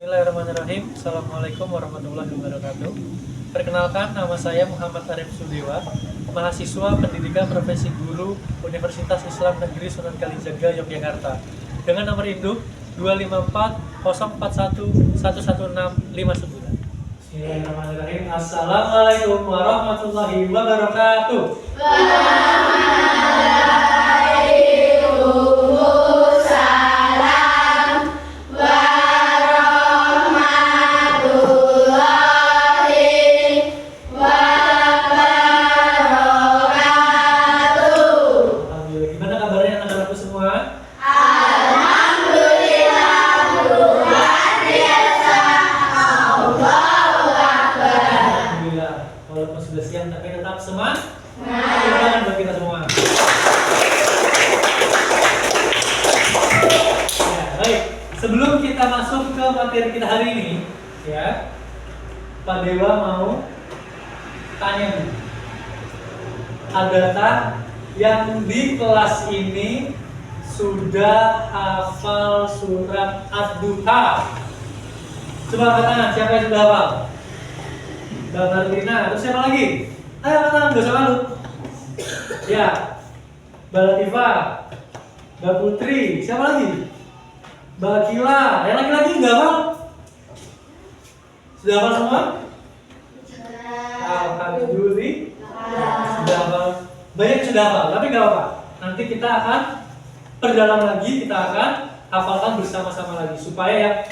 Bismillahirrahmanirrahim. Assalamualaikum warahmatullahi wabarakatuh. Perkenalkan, nama saya Muhammad Arif Sudewa, mahasiswa pendidikan profesi guru Universitas Islam Negeri Sunan Kalijaga, Yogyakarta, dengan nomor induk 25404111659. Bismillahirrahmanirrahim. Assalamualaikum warahmatullahi wabarakatuh. Walaupun sudah siang tapi tetap semangat. Tangan buat kita semua. Ya, baik. Sebelum kita masuk ke materi kita hari ini, ya, Pak Dewa mau tanya nih. Adakah yang di kelas ini sudah hafal surat Ad-Duha? Coba angkat tangan, siapa yang sudah hafal? Mbak Marlina, terus siapa lagi? Ayo angkat tangan, gak usah malu. Ya, Mbak Latifah, Mbak Putri, siapa lagi? Mbak Kila, yang laki-laki nggak hafal? Sudah hafal semua? Alhamdulillah. Sudah hafal. Banyak yang sudah hafal, tapi nggak apa-apa. Nanti kita akan perdalam lagi, kita akan hafalkan bersama-sama lagi supaya yang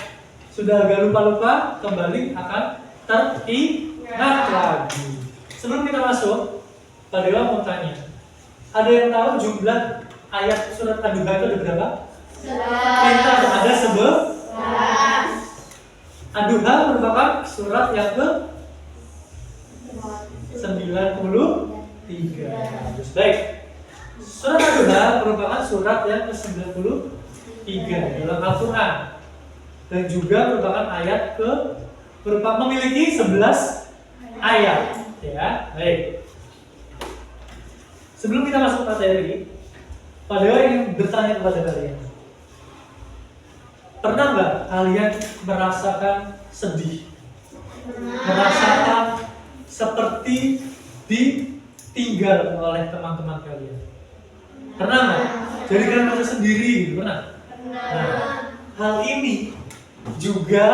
sudah agak lupa-lupa kembali akan teringat lagi. Sebelum kita masuk, Pak Dewa mau tanya, ada yang tahu jumlah ayat surat Ad-Duha itu ada berapa? 11. Ada 11. Ad-Duha merupakan surat yang ke 93. Baik. Surat Ad-Duha merupakan surat yang ke 93 dalam Al-Quran dan juga merupakan ayat memiliki 11 ayat, ya. Baik. Sebelum kita masuk materi, Pak Dewa ingin bertanya kepada kalian. Pernah nggak kalian merasakan sedih? Merasakan seperti ditinggal oleh teman-teman kalian? Pernah nggak? Jadi kalian merasa sendiri, pernah? Nah, hal ini juga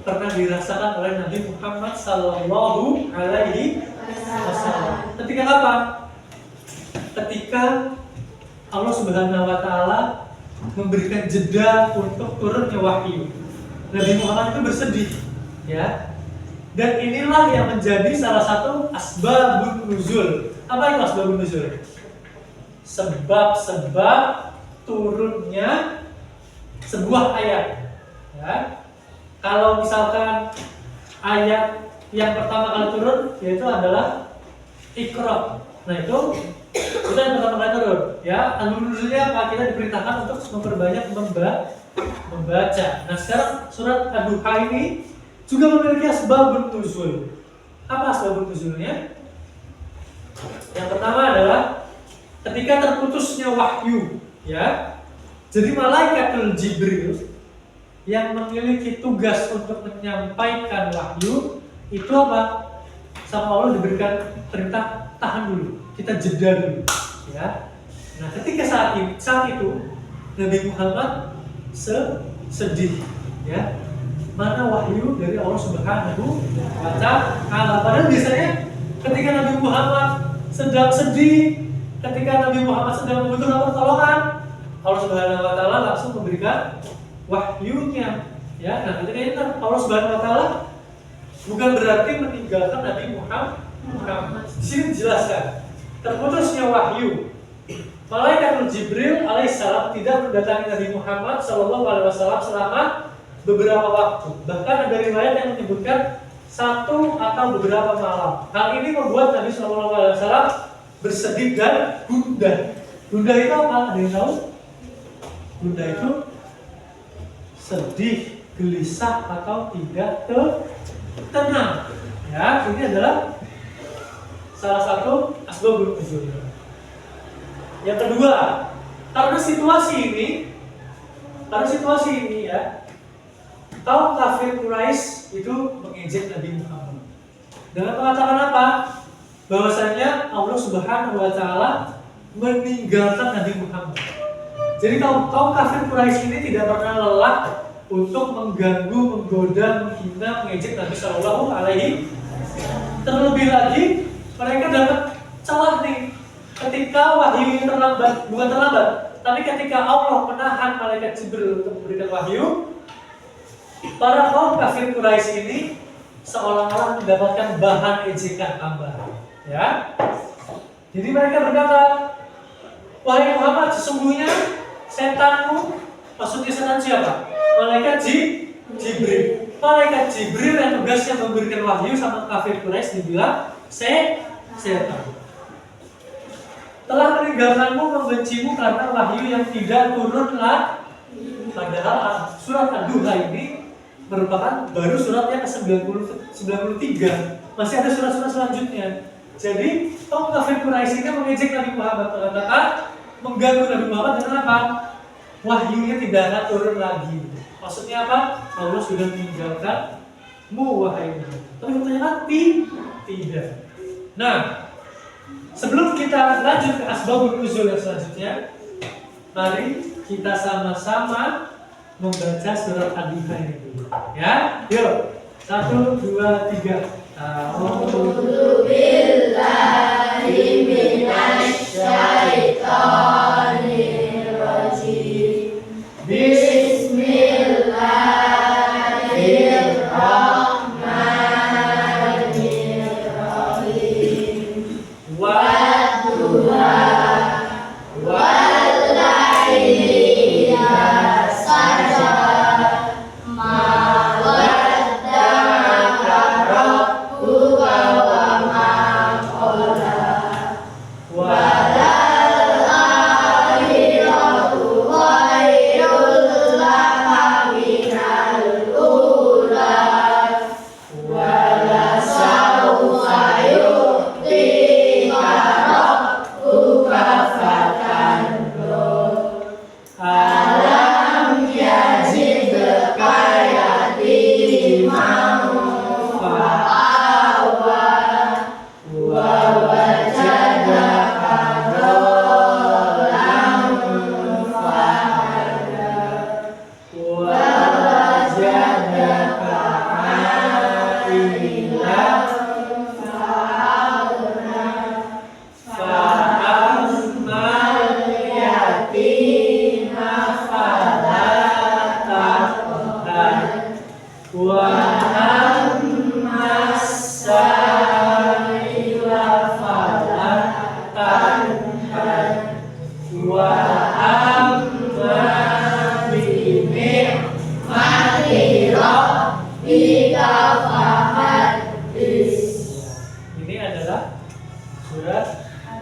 pernah dirasakan oleh Nabi Muhammad Sallallahu Alaihi Wasallam. Ketika apa? Ketika Allah Subhanahu Wa Taala memberikan jeda untuk turunnya wahyu, Nabi Muhammad itu bersedih, ya. Dan inilah yang menjadi salah satu asbabun nuzul. Apa itu asbabun nuzul? Sebab-sebab turunnya sebuah ayat, ya. Kalau misalkan ayat yang pertama kali turun yaitu adalah Iqra. Nah itu yang pertama kali turun, ya. Nuzulnya apa? Kita diperintahkan untuk memperbanyak membaca. Nah sekarang surat Ad-Duha ini juga memiliki asbabun nuzul. Apa asbabun nuzulnya? Yang pertama adalah ketika terputusnya wahyu, ya. Jadi malaikatul Jibril yang memiliki tugas untuk menyampaikan wahyu itu apa? Sama Allah diberikan perintah tahan dulu, kita jeda dulu, ya. Nah, ketika saat itu Nabi Muhammad sedih, ya. Mana wahyu dari Allah Subhanahu wa Ta'ala? Padahal biasanya ketika Nabi Muhammad sedang sedih, ketika Nabi Muhammad sedang membutuhkan pertolongan, Allah Subhanahu wa Ta'ala langsung memberikan wahyunya, ya. Nah, ketika itu Allah Subhanahu wa Ta'ala bukan berarti meninggalkan Nabi Muhammad. Di sini dijelaskan terputusnya wahyu, malaikat Jibril alaihissalam tidak mendatangi Nabi Muhammad sallallahu alaihi wasallam selama beberapa waktu. Bahkan ada riwayat yang menyebutkan 1 atau beberapa malam. Hal ini membuat Nabi sallallahu alaihi wasallam bersedih dan gundah. Gundah itu apa? Ada yang tahu? Gundah itu sedih, gelisah atau tidak tenang. Ya, ini adalah salah satu asbabun nuzul. Yang kedua, karena situasi ini ya, kaum kafir Quraisy itu mengejek Nabi Muhammad dengan mengatakan apa? Bahwasanya Allah Subhanahu wa taala meninggalkan Nabi Muhammad. Jadi kaum kafir Quraisy ini tidak pernah lelah untuk mengganggu, menggoda, menghina, mengejek Nabi Shallallahu Alaihi. Terlebih lagi mereka dapat celah nih ketika wahyu terlambat, bukan terlambat, tapi ketika Allah menahan malaikat Jibril untuk memberikan wahyu, para kaum kafir Quraisy ini seolah-olah mendapatkan bahan ejekan tambahan. Ya, jadi mereka berkata, wahai Muhammad, sesungguhnya setanmu, maksudnya setan siapa? Malaikat Jibril. Malaikat Jibril yang tugasnya memberikan wahyu sama kafir Quraisy dibilang setan. Telah meninggalkanmu, membencimu karena wahyu yang tidak turunlah. Padahal surat Ad-Duha ini merupakan baru surat yang ke-93. Masih ada surat-surat selanjutnya. Jadi kaum kafir Quraisy ini mengejek Nabi Muhammad, mengatakan mengganggu Nabi Muhammad dengan apa? Wahyunya tidak akan turun lagi. Maksudnya apa? Allah sudah meninggalkanmu, wahai Muhammad. Tapi ternyata tidak. Nah, sebelum kita lanjut ke asbabun nuzul yang selanjutnya, mari kita sama-sama membaca surat Ad-Duha ini dulu. Ya, yuk. 1, 2, 3. A'udzu billahi minasy syaithanir rajim. Bismillahirrahmanirrahim. Wadduha wal-laili idza saja. Ini adalah surat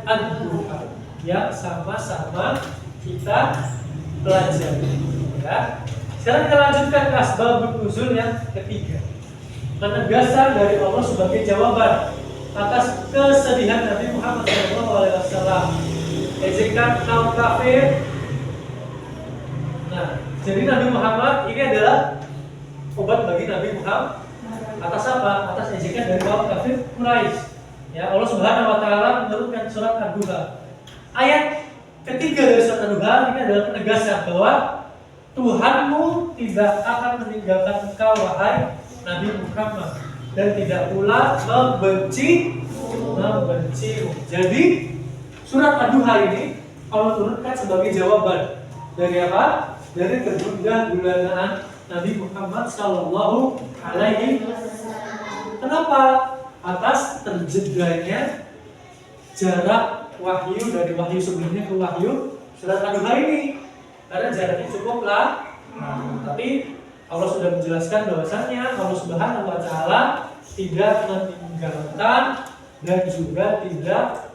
Ad-Duha yang sama-sama kita pelajari. Ya. Sekarang kita lanjutkan ke asbabun nuzul yang ketiga. Penegasan dari Allah sebagai jawaban atas kesedihan Nabi Muhammad SAW, ejekan kaum kafir. Nah, jadi Nabi Muhammad ini adalah obat bagi Nabi Muhammad atas apa? Atas ejekan dari kaum kafir Quraisy. Ya, Allah Subhanahu wa taala menurunkan surat Ad-Duha. Ayat ketiga dari surat Ad-Duha ini adalah penegasan bahwa Tuhanmu tidak akan meninggalkan engkau, wahai Nabi Muhammad, dan tidak pula membencimu. Jadi surat Ad-Duha ini Allah turunkan sebagai jawaban dari apa? Dari ketunda-gulanaan Nabi Muhammad Sallallahu Alaihi Wasallam. Kenapa? Atas terjedanya jarak wahyu dari wahyu sebelumnya ke wahyu surat Ad-Duha ini, karena jaraknya cukuplah. Tapi Allah sudah menjelaskan bahwasannya Allah Subhanahu wa taala tidak meninggalkan dan juga tidak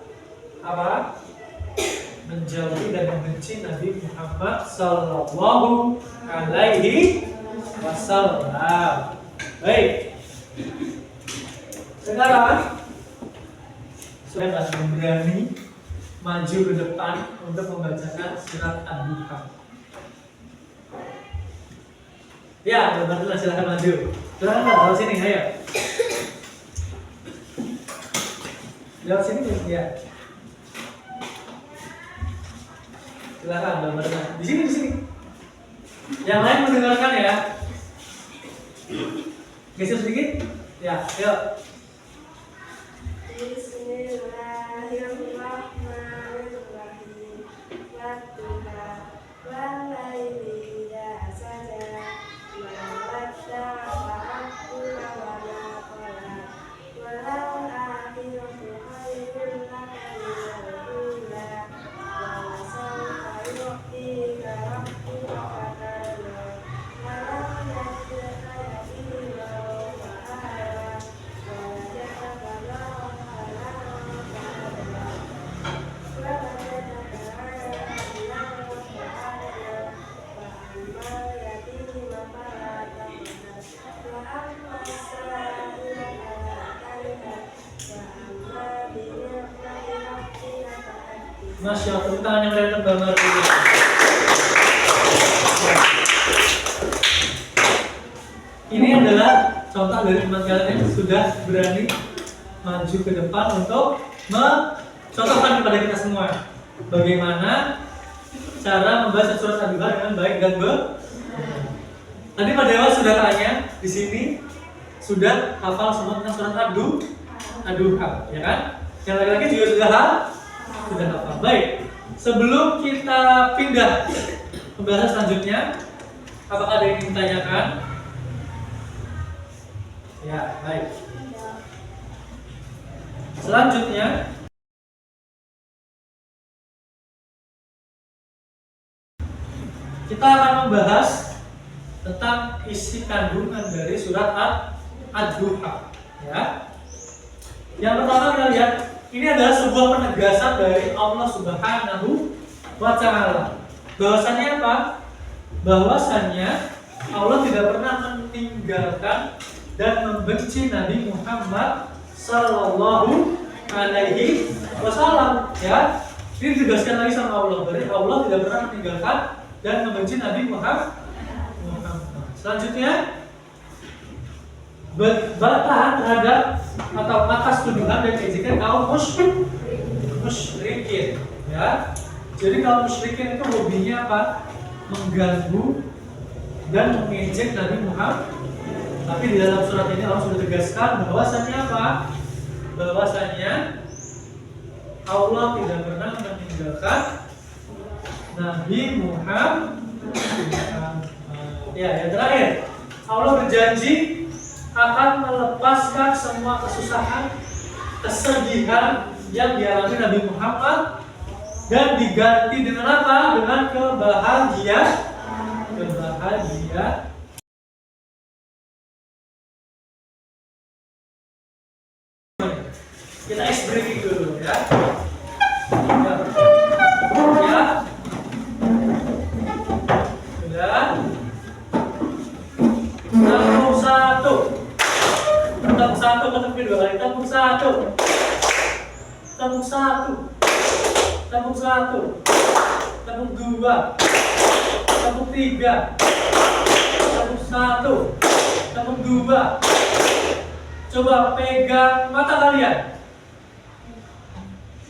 apa? Menjauhi dan membenci Nabi Muhammad Sallallahu Alaihi Wasallam. Baik. Sekarang saya masih berani maju ke depan untuk membacakan surat Ad-Duha. Ya, gambar silakan maju. Silakan lewat sini, ayo. Lewat sini ya. Silakan gambarnya. Di sini, di sini. Yang lain mendengarkan ya. Geser sedikit. Ya, yuk. Bismillahirrahmanirrahim. Wadduha walaili idza saja. Ma wadda'a rabbuka wa ma qala. Walal akhiratu khairun laka minal ula. Wa sawfa yu'tika rabbuka fatarda. Walam yajidka yatima wa ahada. Wajadaka Masya Allah, tangan yang meriah Mbak Marti. Ini adalah contoh dari teman kalian yang sudah berani maju ke depan untuk mencontohkan kepada kita semua bagaimana cara membaca surat Ad-Duha dengan baik dan benar. Tadi Pak Dewa sudah tanya di sini sudah hafal semua tentang surat Ad-Duha, ya kan? Yang laki-laki juga sudah hafal. Baik. Sebelum kita pindah pembahasan selanjutnya, apakah ada yang ingin ditanyakan? Ya, baik. Selanjutnya kita akan membahas tentang isi kandungan dari surat Ad-Duha. Ya. Yang pertama kita lihat, ini adalah sebuah penegasan dari Allah Subhanahu wa Ta'ala. Bahwasannya apa? Bahwasannya Allah tidak pernah meninggalkan dan membenci Nabi Muhammad Sallallahu Alaihi Wasallam. Ya, ini ditegaskan lagi sama Allah. Berarti Allah tidak pernah meninggalkan dan membenci Nabi Muhammad. Selanjutnya, bertahan terhadap atau atas tuduhan dan ejekan kaum musyrikin. Ya, jadi kaum musyrikin itu hobinya apa? Mengganggu dan mengejek Nabi Muhammad. Tapi di dalam surat ini Allah sudah tegaskan bahwasannya apa? Bahwasannya Allah tidak pernah meninggalkan Nabi Muhammad. Ya, yang terakhir, Allah berjanji akan melepaskan semua kesusahan, kesedihan yang dialami Nabi Muhammad dan diganti dengan apa? Dengan kebahagiaan. Kita ice breaking dulu ya. Sudah. Tepuk satu. Tepuk satu, tepuk dua kali. Tepuk satu. Tepuk satu. Tepuk satu. Tepuk dua. Tepuk tiga. Tepuk satu. Tepuk dua. Coba pegang mata kalian.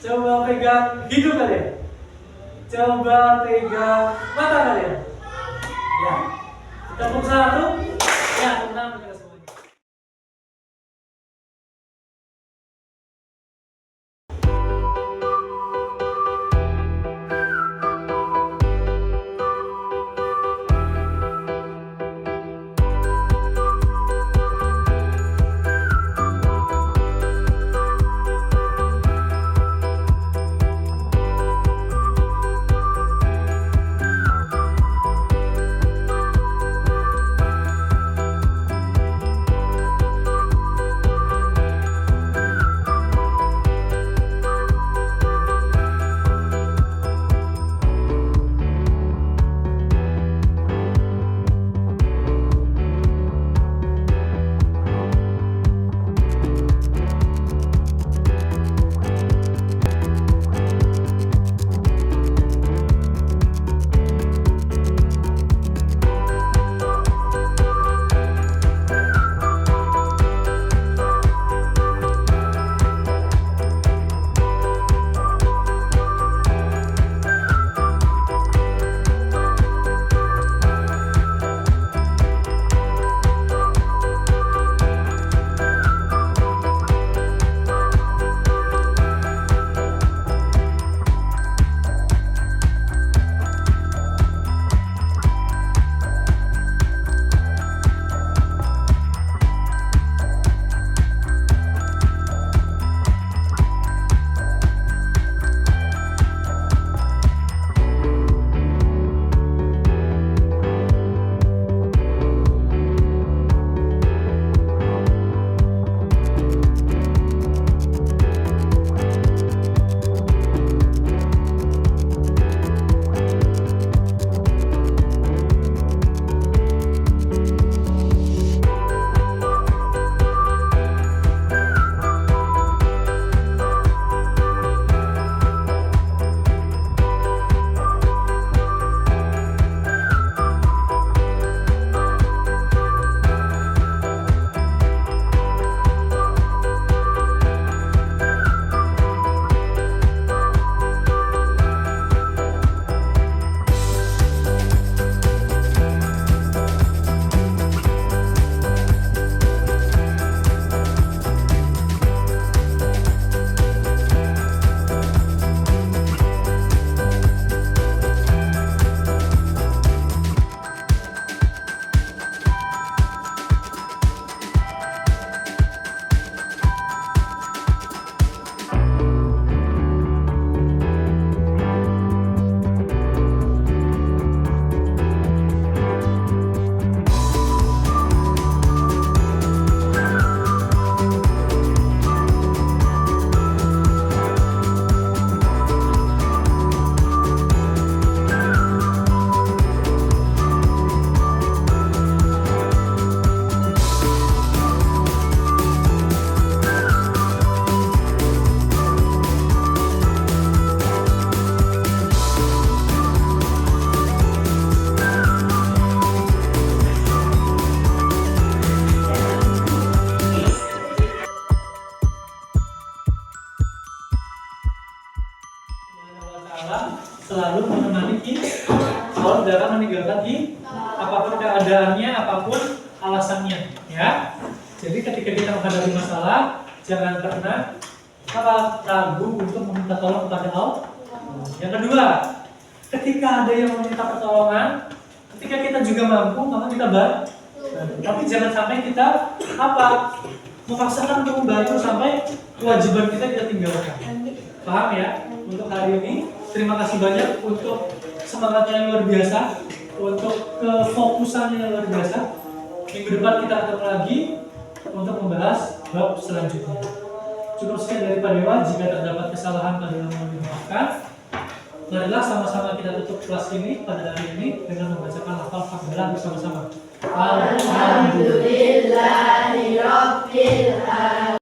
Coba pegang hidung kalian. Coba pegang mata kalian. Ya. Tepuk satu. Ya, tenang kita semuanya. tidak akan meninggalkan apapun keadaannya, apapun alasannya, ya. Jadi ketika kita menghadapi masalah, jangan pernah ragu untuk meminta tolong kepada Allah. Yang kedua, ketika ada yang meminta pertolongan, ketika kita juga mampu, maka kita bantu. Tapi jangan sampai kita memaksakan untuk membantu sampai kewajiban kita tinggalkan. Paham ya? Untuk hari ini, terima kasih banyak untuk semangatnya yang luar biasa, untuk kefokusannya yang luar biasa. Minggu depan kita ketemu lagi untuk membahas bab selanjutnya. Cukup sekian dari Pak Dewa. Jika terdapat kesalahan pada yang mohon dimaafkan. Marilah sama-sama kita tutup kelas ini pada hari ini dengan membacakan lafal hamdalah bersama-sama. Alhamdulillahirabbil alamin.